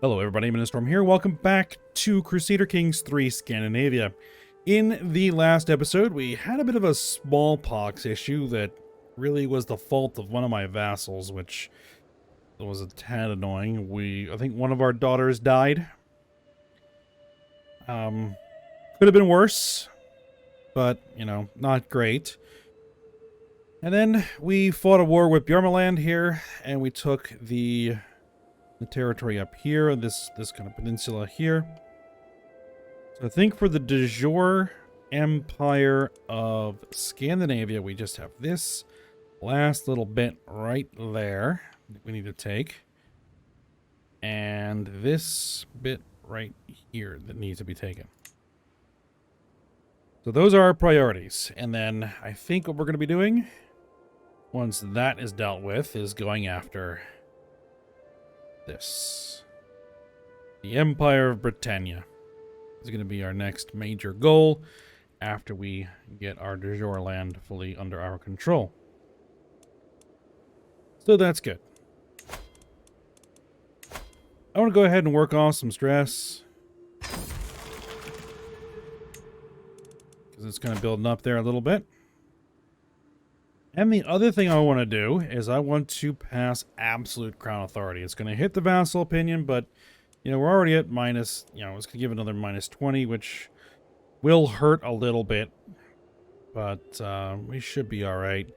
Hello everybody, Storm here. Welcome back to Crusader Kings 3 Scandinavia. In the last episode, we had a bit of a smallpox issue that really was the fault of one of my vassals, which was a tad annoying. I think one of our daughters died. Could have been worse, but, you know, not great. And then we fought a war with Bjormaland here, and we took the territory up here, this kind of peninsula here. So I think for the de jure empire of Scandinavia, we just have this last little bit right there that we need to take. And this bit right here that needs to be taken. So those are our priorities. And then I think what we're going to be doing, once that is dealt with, is going after this. The Empire of Britannia is going to be our next major goal after we get our de jure land fully under our control. So that's good. I want to go ahead and work off some stress, because it's kind of building up there a little bit. And the other thing I want to do is I want to pass absolute crown authority. It's going to hit the vassal opinion, but, you know, we're already at minus, you know, it's going to give another minus 20, which will hurt a little bit, but we should be all right.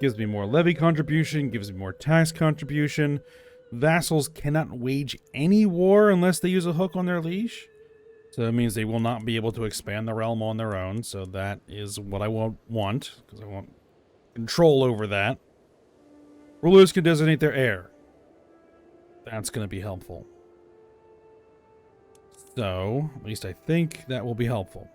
Gives me more levy contribution, gives me more tax contribution. Vassals cannot wage any war unless they use a hook on their liege. So that means they will not be able to expand the realm on their own. So that is what I want, because I want control over that. Rulers can designate their heir. That's going to be helpful. So, at least I think that will be helpful.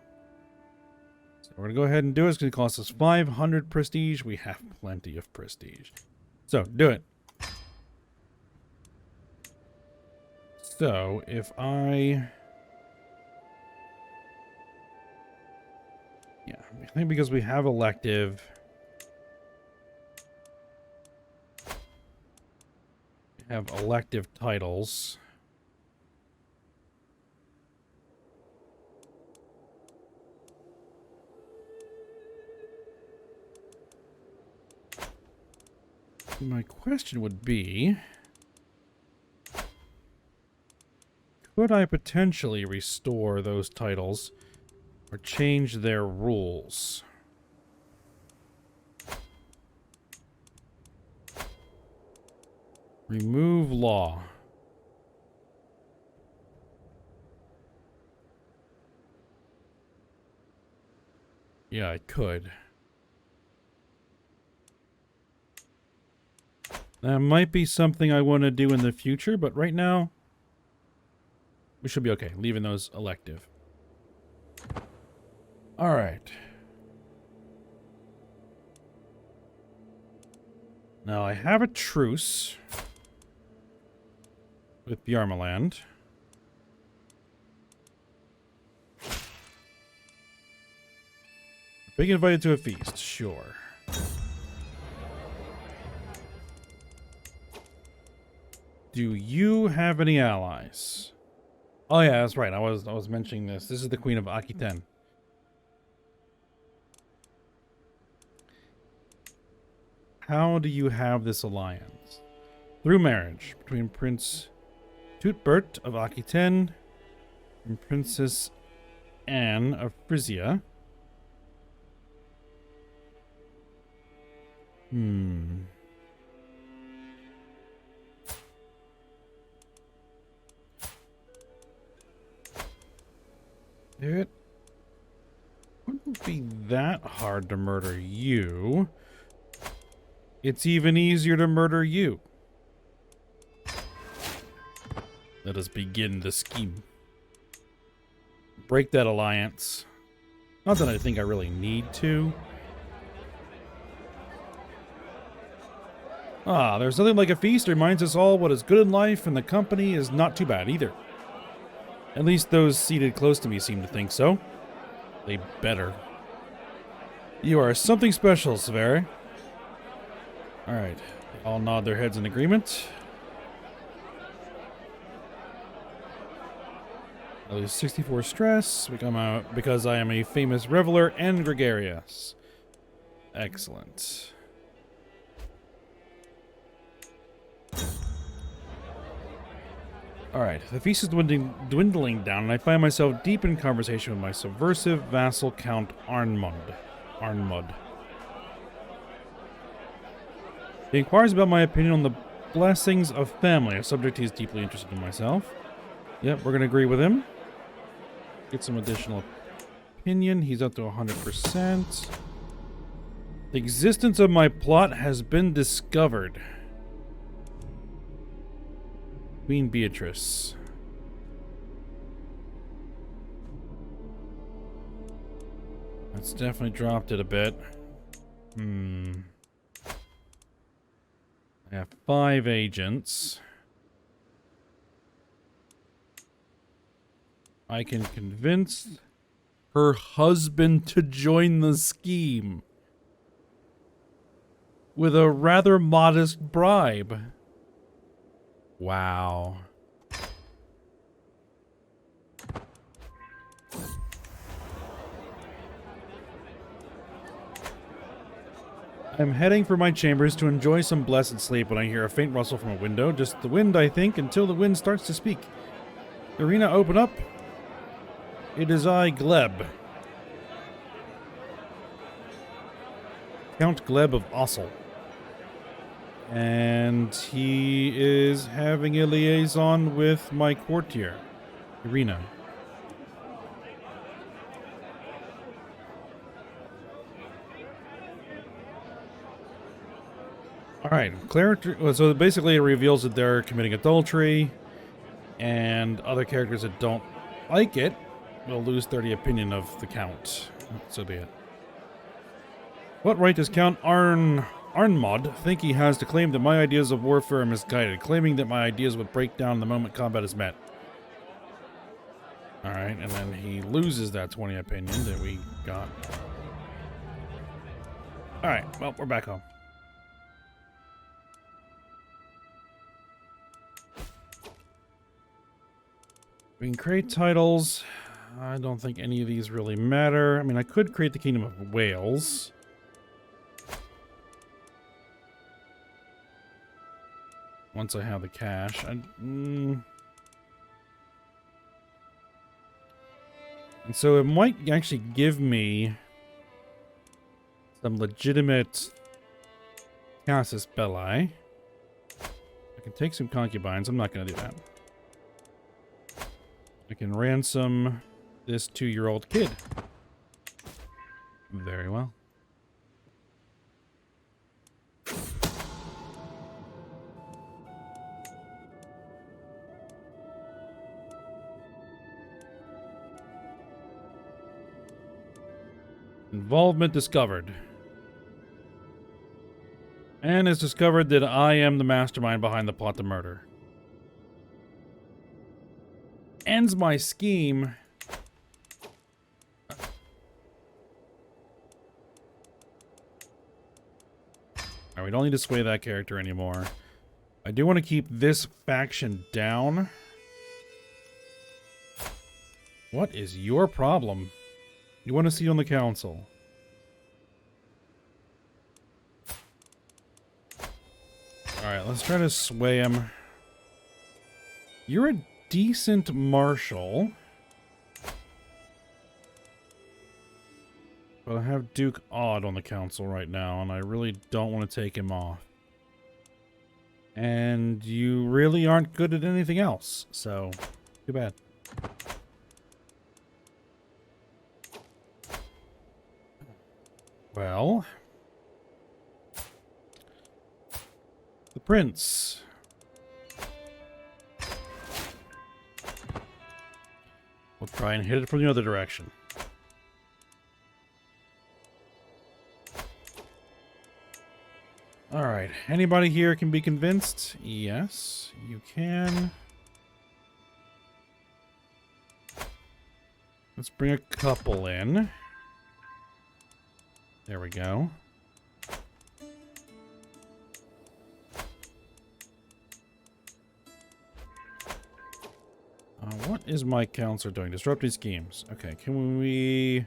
So we're going to go ahead and do it. It's going to cost us 500 prestige. We have plenty of prestige. So, do it. So, if I... yeah, I think because we have elective... have elective titles. My question would be, could I potentially restore those titles or change their rules? Remove law. Yeah, I could. That might be something I want to do in the future, but right now, we should be okay, leaving those elective. All right. Now, I have a truce with Bjormaland. Being invited to a feast, sure. Do you have any allies? Oh yeah, that's right. I was mentioning this. This is the Queen of Aquitaine. How do you have this alliance? Through marriage between Prince Tutbert of Aquitaine and Princess Anne of Frisia. It wouldn't be that hard to murder you. It's even easier to murder you. Let us begin the scheme. Break that alliance. Not that I think I really need to. Ah, there's nothing like a feast. It reminds us all what is good in life, and the company is not too bad either. At least those seated close to me seem to think so. They better. You are something special, Sverre. Alright. All nod their heads in agreement. I lose 64 stress because I am a famous reveler and gregarious. Excellent. Alright, the feast is dwindling down, and I find myself deep in conversation with my subversive vassal Count Arnmund. He inquires about my opinion on the blessings of family, a subject he's deeply interested in myself. Yep, we're going to agree with him. Get some additional opinion. He's up to 100%. The existence of my plot has been discovered. Queen Beatrice. That's definitely dropped it a bit. I have 5 agents. I can convince her husband to join the scheme with a rather modest bribe. Wow. I'm heading for my chambers to enjoy some blessed sleep when I hear a faint rustle from a window. Just the wind, I think, until the wind starts to speak. Irina, open up. It is I, Gleb. Count Gleb of Ossel. And he is having a liaison with my courtier, Irina. Alright, so basically it reveals that they're committing adultery, and other characters that don't like it will lose 30 opinion of the Count. So be it. What right does Count Arnmod think he has to claim that my ideas of warfare are misguided, claiming that my ideas would break down the moment combat is met? Alright, and then he loses that 20 opinion that we got. Alright, well, we're back home. We can create titles. I don't think any of these really matter. I mean, I could create the Kingdom of Wales. Once I have the cash. And so it might actually give me some legitimate casus belli. I can take some concubines. I'm not going to do that. I can ransom this 2-year-old kid. Very well. Involvement discovered. And it's discovered that I am the mastermind behind the plot to murder. Ends my scheme. Alright, we don't need to sway that character anymore. I do want to keep this faction down. What is your problem? You want to see on the council? Alright, let's try to sway him. You're a decent marshal. But I have Duke Odd on the council right now, and I really don't want to take him off. And you really aren't good at anything else, so too bad. Well, the prince. We'll try and hit it from the other direction. Alright, anybody here can be convinced? Yes, you can. Let's bring a couple in. There we go. What is my counselor doing? Disrupting schemes. Okay, can we...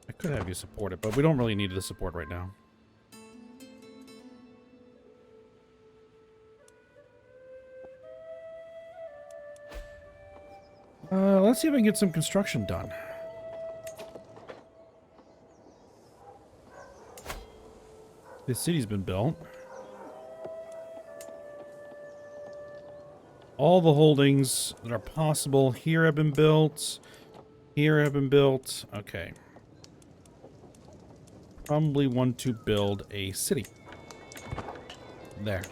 I could have you support it, but we don't really need the support right now. Let's see if I can get some construction done. This city's been built. All the holdings that are possible here have been built. Here have been built. Okay. Probably want to build a city. There.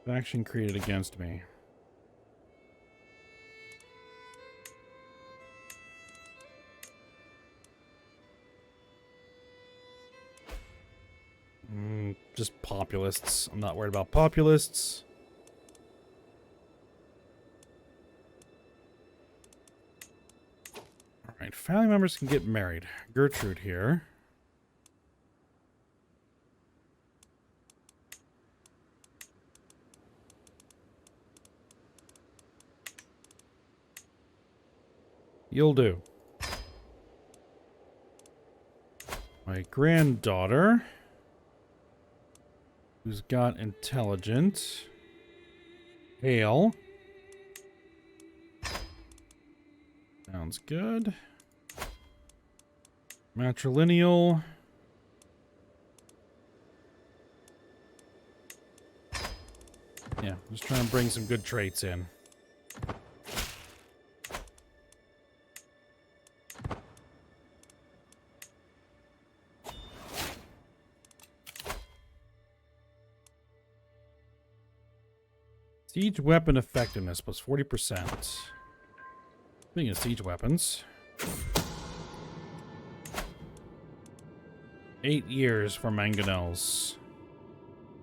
Faction created against me. Just populists. I'm not worried about populists. Alright, family members can get married. Gertrude here. You'll do. My granddaughter, who's got intelligent. Hail. Sounds good. Matrilineal. Yeah, just trying to bring some good traits in. Siege weapon effectiveness plus 40%. Speaking of siege weapons. 8 years for mangonels.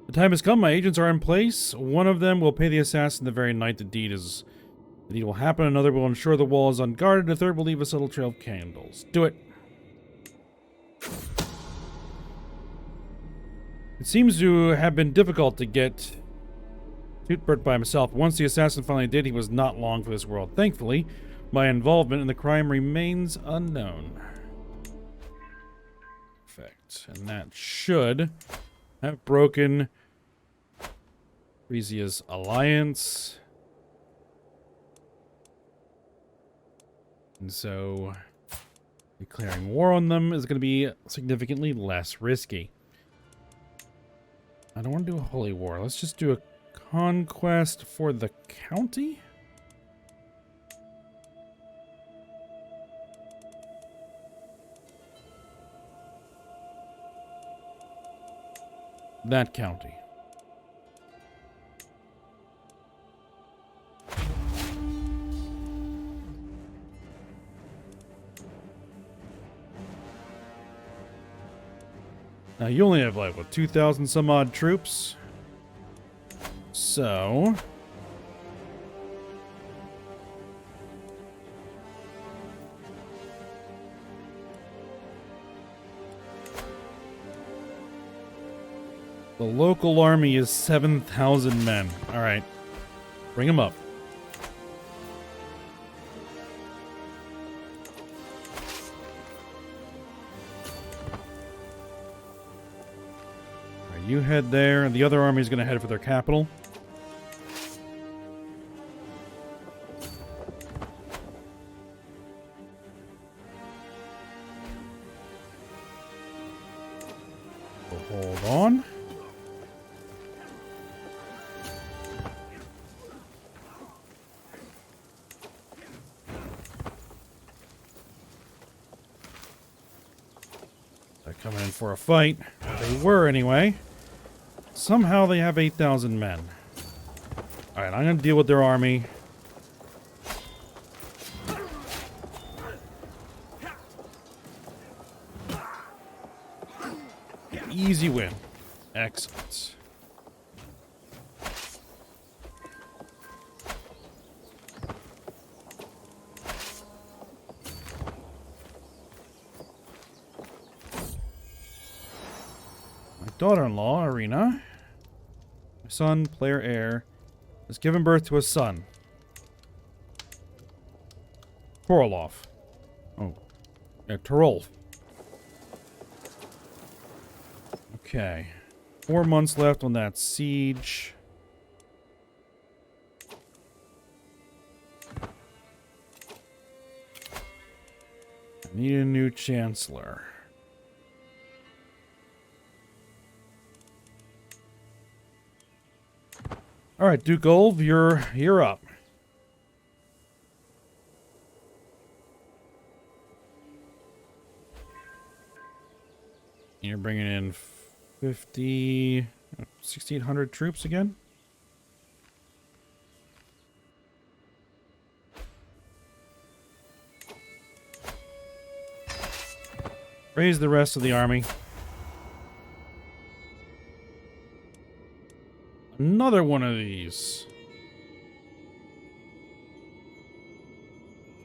The time has come. My agents are in place. One of them will pay the assassin the very night the deed will happen. Another will ensure the wall is unguarded. A third will leave a subtle trail of candles. Do it. It seems to have been difficult to get Tootbert by himself. Once the assassin finally did, he was not long for this world. Thankfully, my involvement in the crime remains unknown. Perfect. And that should have broken Frisia's alliance. And so declaring war on them is going to be significantly less risky. I don't want to do a holy war. Let's just do a conquest for the county? That county. Now you only have like, what, 2,000 some odd troops? So the local army is 7,000 men. All right, bring them up. All right, you head there, and the other army is going to head for their capital. Hold on. They're coming in for a fight. They were anyway. Somehow they have 8,000 men. Alright, I'm going to deal with their army. Easy win. Excellent. My daughter-in-law, Irina. My son, player heir, has given birth to a son. Torolov. Oh. Yeah, Torolf. Okay. 4 months left on that siege. I need a new chancellor. All right, Duke Ulv, you're up. You're bringing in 1,600 troops again? Raise the rest of the army. Another one of these.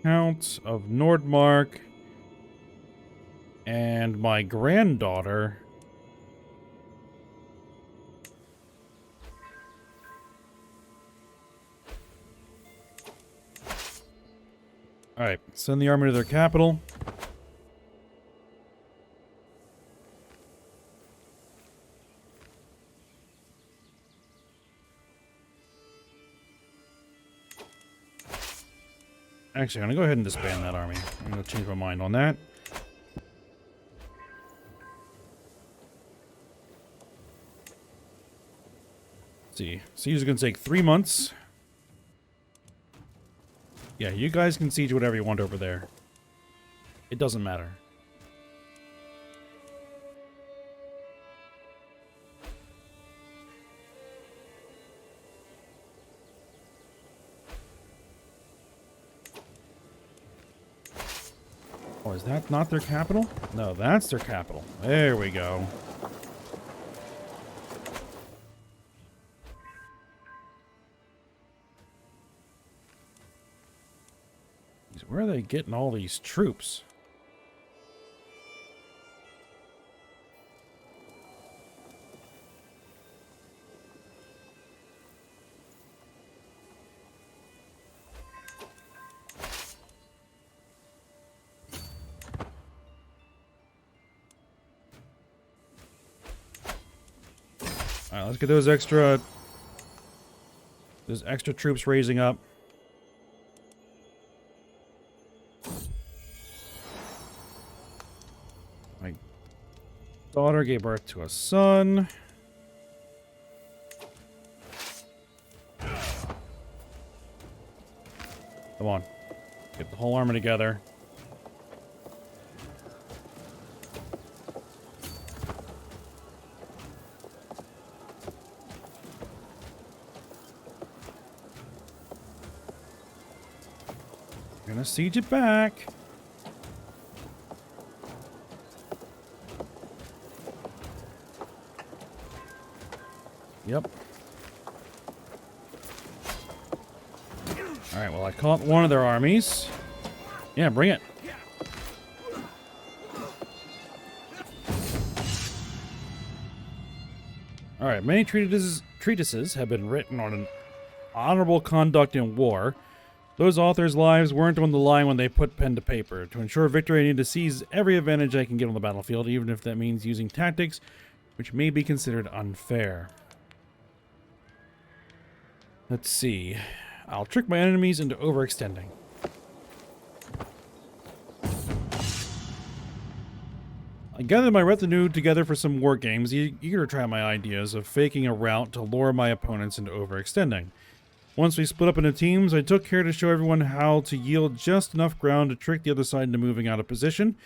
Count of Nordmark. And my granddaughter. Alright, send the army to their capital. Actually, I'm going to go ahead and disband that army. I'm going to change my mind on that. Let's see. Siege is going to take 3 months. Yeah, you guys can siege whatever you want over there. It doesn't matter. Oh, is that not their capital? No, that's their capital. There we go. Where are they getting all these troops? Alright, let's get those extra troops raising up. My daughter gave birth to a son. Come on. Get the whole army together. Gonna siege it back. Yep. Alright, well, I caught one of their armies. Yeah, bring it. Alright, many treatises have been written on an honorable conduct in war. Those authors' lives weren't on the line when they put pen to paper. To ensure victory, I need to seize every advantage I can get on the battlefield, even if that means using tactics which may be considered unfair. Let's see. I'll trick my enemies into overextending. I gathered my retinue together for some war games, eager to try my ideas of faking a rout to lure my opponents into overextending. Once we split up into teams, I took care to show everyone how to yield just enough ground to trick the other side into moving out of position,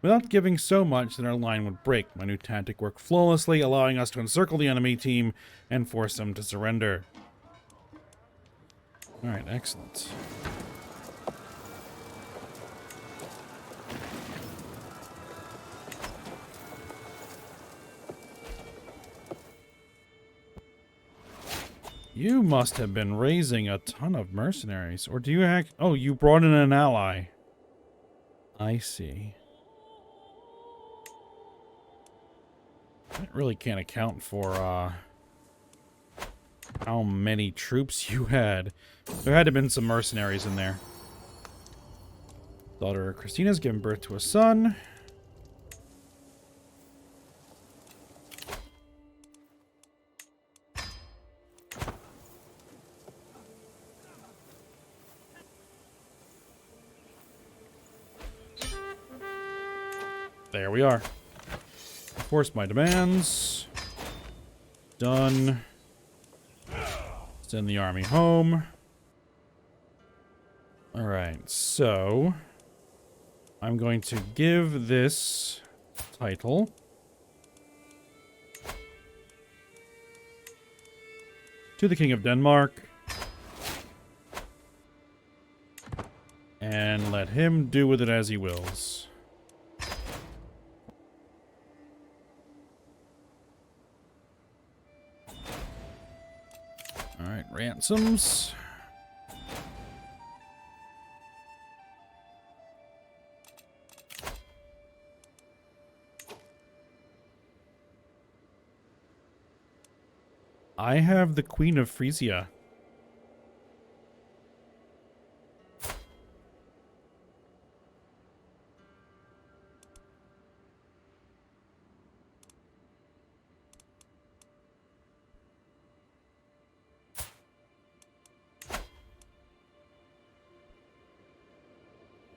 without giving so much that our line would break. My new tactic worked flawlessly, allowing us to encircle the enemy team and force them to surrender. Alright, excellent. You must have been raising a ton of mercenaries. Or do you act... Oh, you brought in an ally. I see. That really can't account for how many troops you had. There had to have been some mercenaries in there. Daughter Christina's given birth to a son. There we are. Enforce my demands. Done. Send the army home. Alright, so I'm going to give this title to the King of Denmark and let him do with it as he wills. Alright, ransoms. I have the Queen of Frisia.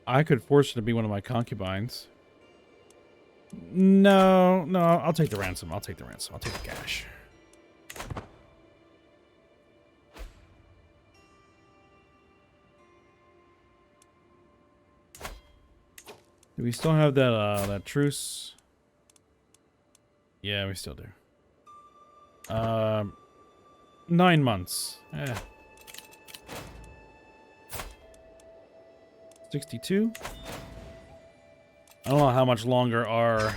I could force her to be one of my concubines. No, I'll take the ransom. I'll take the ransom. I'll take the cash. Do we still have that that truce? Yeah, we still do. 9 months. 62. I don't know how much longer our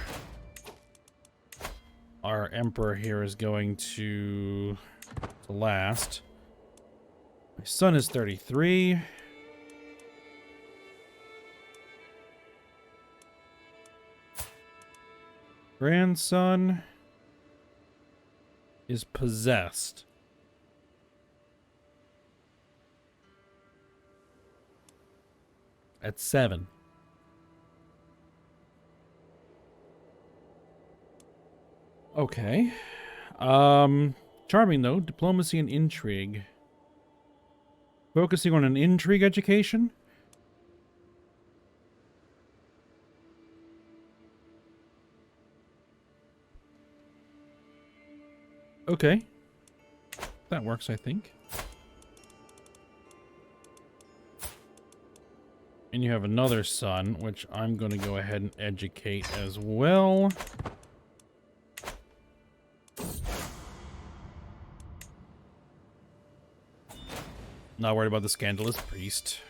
emperor here is going to last. My son is 33. Grandson is possessed. At 7. Okay. Charming though. Diplomacy and intrigue. Focusing on an intrigue education? Okay. That works, I think. And you have another son, which I'm going to go ahead and educate as well. Not worried about the scandalous priest.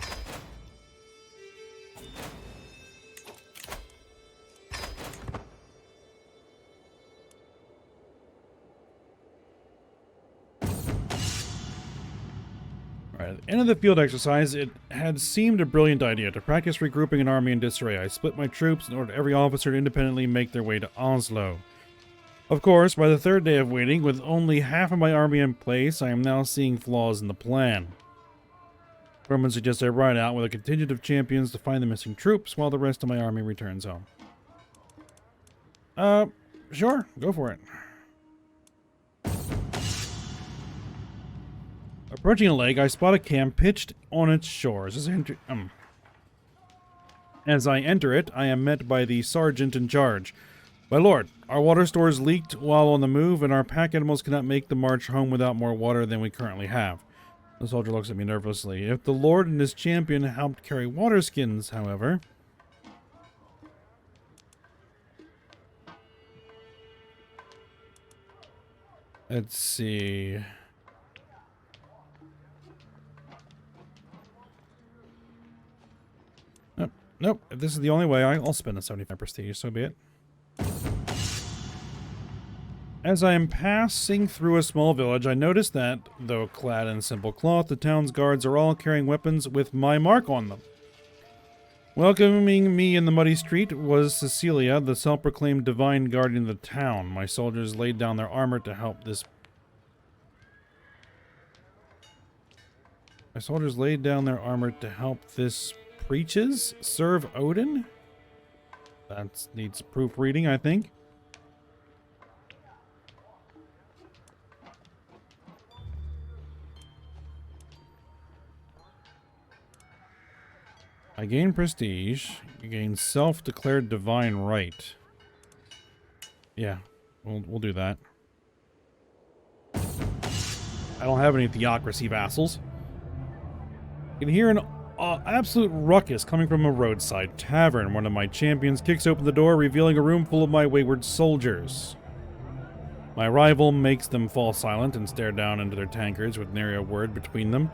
At the end of the field exercise, it had seemed a brilliant idea to practice regrouping an army in disarray. I split my troops and ordered every officer to independently make their way to Oslo. Of course, by the third day of waiting, with only half of my army in place, I am now seeing flaws in the plan. Roman suggests I ride out with a contingent of champions to find the missing troops, while the rest of my army returns home. Sure, go for it. Approaching a lake, I spot a camp pitched on its shores. As I enter it, I am met by the sergeant in charge. My lord, our water stores leaked while on the move, and our pack animals cannot make the march home without more water than we currently have. The soldier looks at me nervously. If the lord and his champion helped carry water skins, however... Let's see... Nope, if this is the only way, I'll spend the 75 prestige, so be it. As I am passing through a small village, I notice that, though clad in simple cloth, the town's guards are all carrying weapons with my mark on them. Welcoming me in the muddy street was Cecilia, the self-proclaimed divine guardian of the town. My soldiers laid down their armor to help this... My soldiers laid down their armor to help this preaches? Serve Odin? That needs proofreading, I think. I gain prestige. You gain self-declared divine right. Yeah, we'll do that. I don't have any theocracy vassals. You can hear an absolute ruckus coming from a roadside tavern. One of my champions kicks open the door, revealing a room full of my wayward soldiers. My rival makes them fall silent and stare down into their tankards with nary a word between them.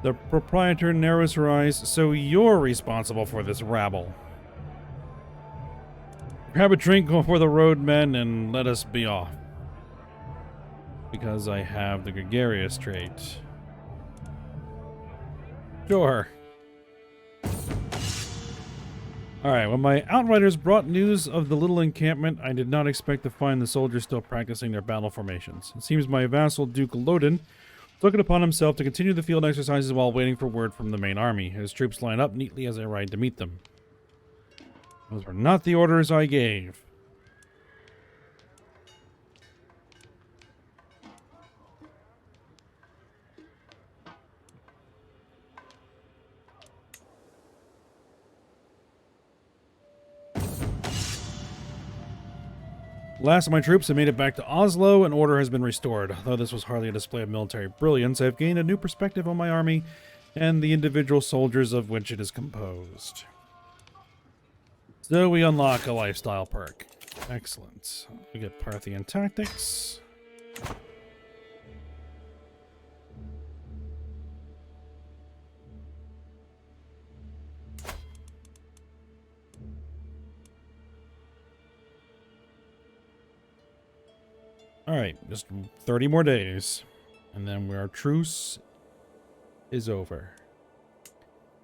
The proprietor narrows her eyes. So you're responsible for this rabble. Grab a drink for the roadmen and let us be off. Because I have the gregarious trait. Sure. Alright, when my outriders brought news of the little encampment, I did not expect to find the soldiers still practicing their battle formations. It seems my vassal Duke Lodin took it upon himself to continue the field exercises while waiting for word from the main army. His troops line up neatly as I ride to meet them. Those were not the orders I gave. Last of my troops have made it back to Oslo, and order has been restored. Though this was hardly a display of military brilliance, I have gained a new perspective on my army and the individual soldiers of which it is composed. So we unlock a lifestyle perk. Excellent. We get Parthian Tactics. Alright, just 30 more days. And then our truce is over.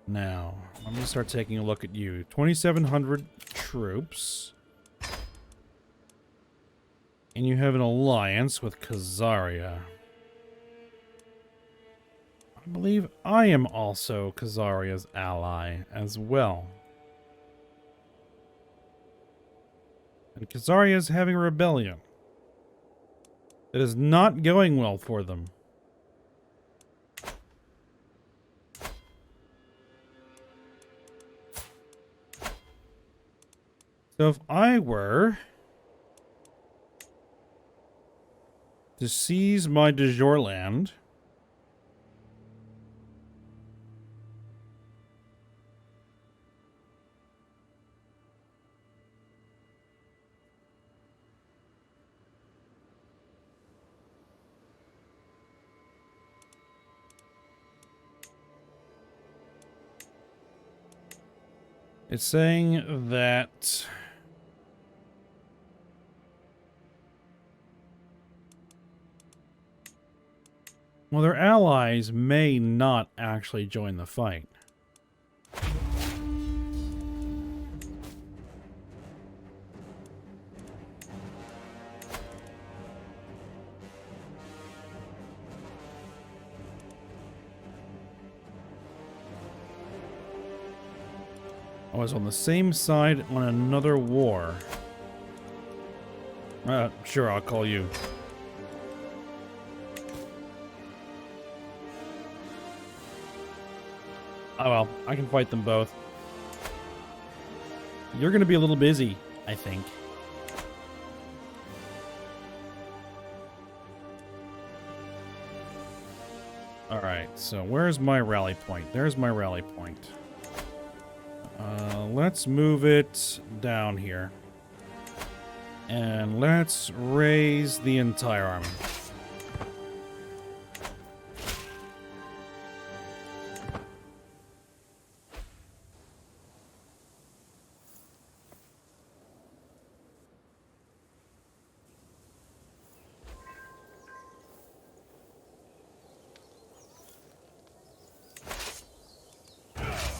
Now, I'm going to start taking a look at you. 2,700 troops. And you have an alliance with Khazaria. I believe I am also Khazaria's ally as well. And Khazaria is having a rebellion. It is not going well for them. So if I were to seize my de jure land, it's saying that well, their allies may not actually join the fight. I was on the same side on another war. Sure, I'll call you. Oh well, I can fight them both. You're gonna be a little busy, I think. Alright, so where's my rally point? There's my rally point. Let's move it down here. And let's raise the entire army.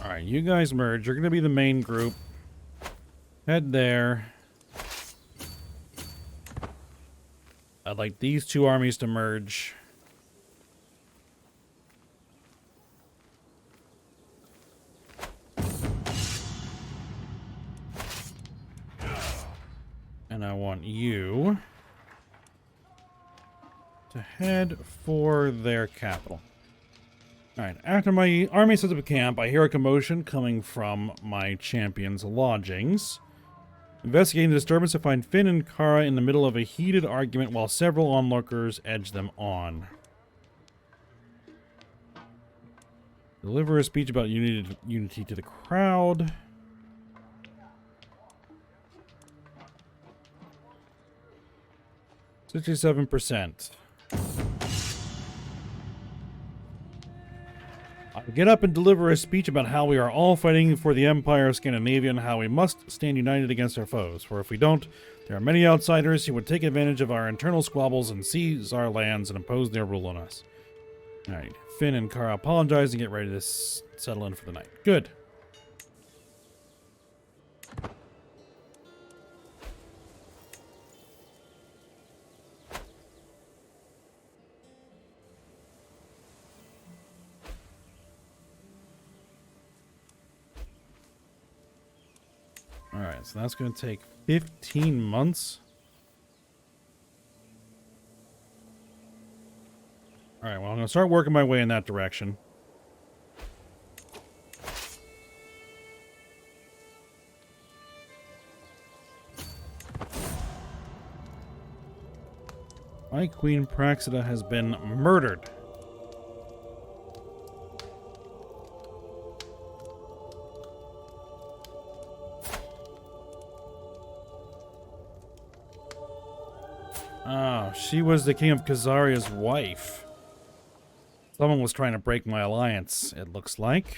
Alright, you guys merge. You're going to be the main group. Head there. I'd like these two armies to merge. And I want you to head for their capital. Alright, after my army sets up a camp, I hear a commotion coming from my champion's lodgings. Investigating the disturbance, I find Finn and Kara in the middle of a heated argument while several onlookers edge them on. Deliver a speech about unity to the crowd. %. I get up and deliver a speech about how we are all fighting for the Empire of Scandinavia and how we must stand united against our foes. For if we don't, there are many outsiders who would take advantage of our internal squabbles and seize our lands and impose their rule on us. Alright, Finn and Kara apologize and get ready to settle in for the night. Good. Alright, so that's going to take 15 months. Alright, well, I'm going to start working my way in that direction. My Queen Praxida has been murdered. Oh, she was the King of Khazaria's wife. Someone was trying to break my alliance, it looks like.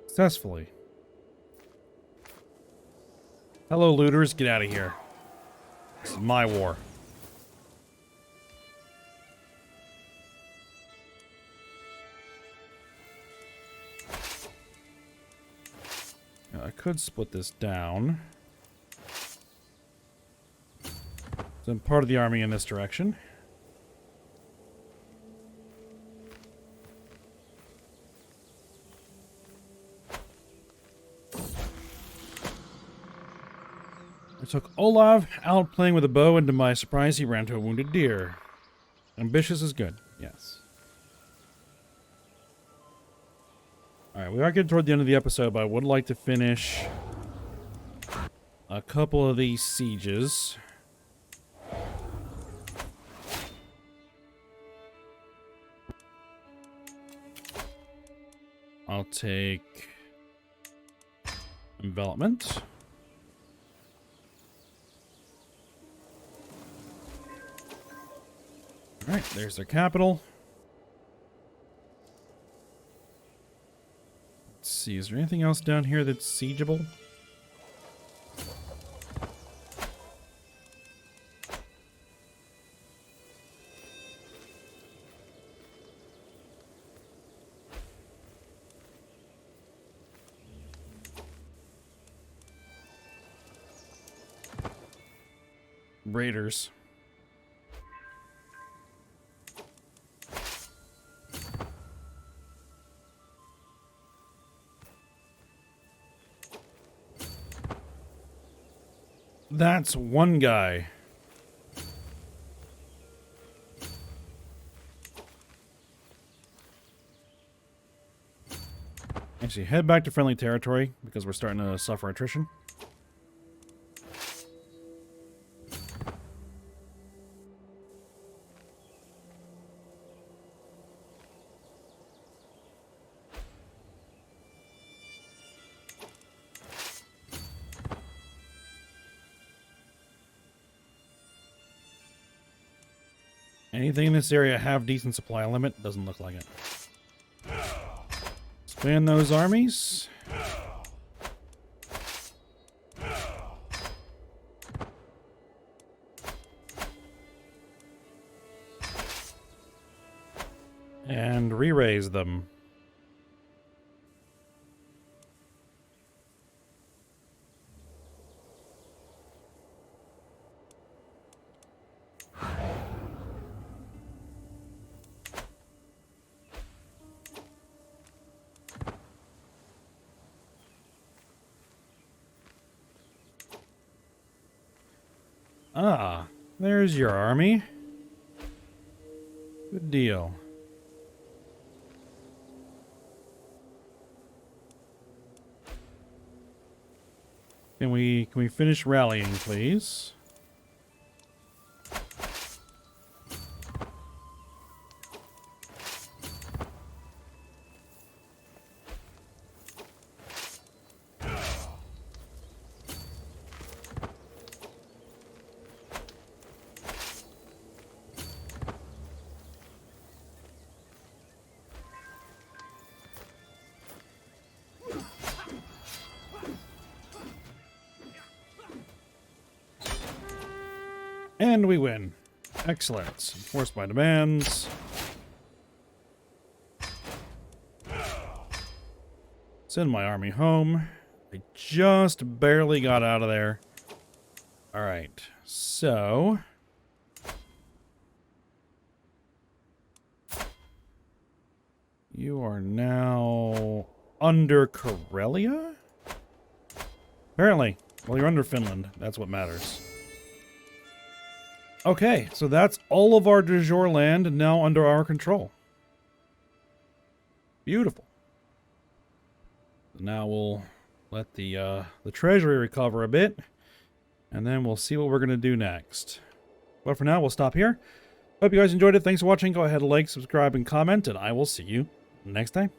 Successfully. Hello, looters. Get out of here. This is my war. Now, I could split this down. Send part of the army in this direction. I took Olav out playing with a bow, and to my surprise, he ran to a wounded deer. Ambitious is good, yes. Alright, we are getting toward the end of the episode, but I would like to finish a couple of these sieges. I'll take envelopment. Alright, there's their capital. Let's see, is there anything else down here that's siegeable? Raiders. That's one guy. Actually, head back to friendly territory because we're starting to suffer attrition. Anything in this area have decent supply limit? Doesn't look like it. Expand those armies. And re-raise them. Ah, there's your army. Good deal. Can we finish rallying, please? And we win. Excellent. Enforce my demands. Send my army home. I just barely got out of there. Alright, so... you are now under Karelia? Apparently. Well, you're under Finland. That's what matters. Okay, so that's all of our de jure land now under our control. Beautiful. Now we'll let the treasury recover a bit, and then we'll see what we're going to do next. But for now, we'll stop here. Hope you guys enjoyed it. Thanks for watching. Go ahead, like, subscribe, and comment, and I will see you next time.